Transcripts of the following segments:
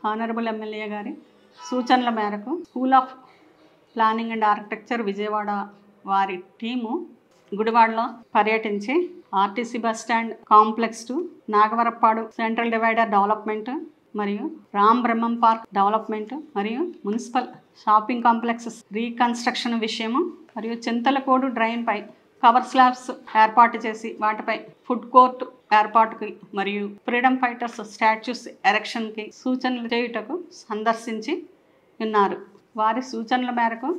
Honourable MLA గారి సూచనల మేరకు school of planning and architecture Vijayawada వారి టీము గుడివాడలో పర్యటించి RTC bus stand complex to Nagavarappadu central divider development మరియు రామ్ బ్రహ్మం పార్క్ డెవలప్మెంట్ మరియు మున్సిపల్ షాపింగ్ కాంప్లెక్సెస్ రీకన్స్ట్రక్షన్ విషయము మరియు చింతలకోడు డ్రైన్ పై కవర్ స్లాబ్స్ ఏర్పాటు చేసి వాటిపై ఫుడ్ కోర్ట్ ఏర్పాటుకి మరియు ఫ్రీడమ్ ఫైటర్స్ స్టాచ్యూస్ ఎరెక్షన్కి సూచనలు చేయుటకు సందర్శించి ఉన్నారు. వారి సూచనల మేరకు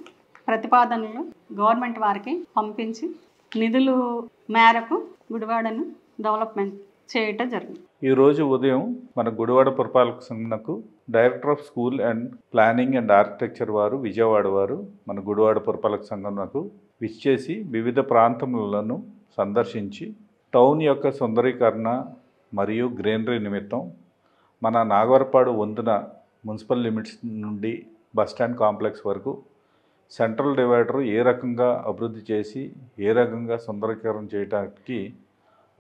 ప్రతిపాదనలు గవర్నమెంట్ వారికి పంపించి నిధులు మేరకు గుడివాడను డెవలప్మెంట్ చేయటం జరిగింది. ఈరోజు ఉదయం మన గుడివాడ పురపాలక సంఘకు director of school and planning and architecture వారు విజయవాడ వారు మన గుడివాడ పురపాలక సంఘంకు విచ్చేసి వివిధ ప్రాంతములను సందర్శించి టౌన్ యొక్క సుందరీకరణ మరియు గ్రీనరీ నిమిత్తం మన నాగవరపాడు వంతున మున్సిపల్ లిమిట్స్ నుండి బస్టాండ్ కాంప్లెక్స్ వరకు సెంట్రల్ డివైడర్ ఏ రకంగా అభివృద్ధి చేసి ఏ రకంగా సుందరీకరణ చేయడానికి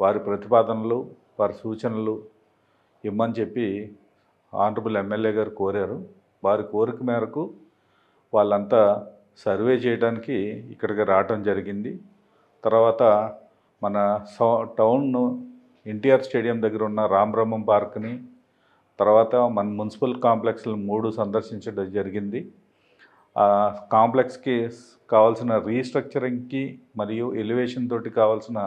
వారి ప్రతిపాదనలు వారి సూచనలు ఇమ్మని చెప్పి ఆనరబుల్ ఎమ్మెల్యే గారు కోరారు. వారి కోరిక మేరకు వాళ్ళంతా సర్వే చేయడానికి ఇక్కడికి రావటం జరిగింది. తర్వాత మన టౌన్ ఎన్టీఆర్ స్టేడియం దగ్గర ఉన్న రామ్ బ్రహ్మం పార్క్ని, తర్వాత మన మున్సిపల్ కాంప్లెక్స్లు 3 సందర్శించడం జరిగింది. ఆ కాంప్లెక్స్కి కావాల్సిన రీస్ట్రక్చరింగ్కి మరియు ఎలివేషన్ తోటి కావాల్సిన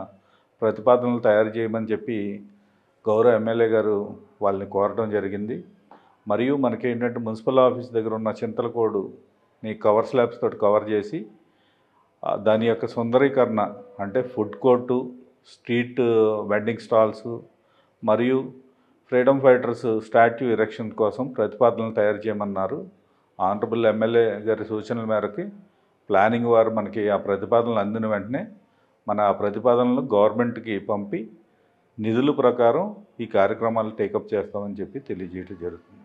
ప్రతిపాదనలు తయారు చేయమని చెప్పి గౌరవ ఎమ్మెల్యే గారు వాళ్ళని కోరడం జరిగింది. మరియు మనకి ఏంటంటే మున్సిపల్ ఆఫీస్ దగ్గర ఉన్న చింతలకోడుని కవర్ స్లాబ్స్ తోటి కవర్ చేసి దాని యొక్క సుందరీకరణ అంటే food court, street vending stalls మరియు ఫ్రీడమ్ ఫైటర్స్ స్టాట్యూ ఎరెక్షన్ కోసం ప్రతిపాదనలు తయారు చేయమన్నారు. ఆనరబుల్ ఎమ్మెల్యే గారి సూచనల మేరకు ప్లానింగ్ వారు మనకి ఆ ప్రతిపాదనలు అందిన వెంటనే మన ఆ ప్రతిపాదనలు గవర్నమెంట్కి పంపి నిధుల ప్రకారం ఈ కార్యక్రమాలు టేకప్ చేస్తామని చెప్పి తెలియజేయడం జరుగుతుంది.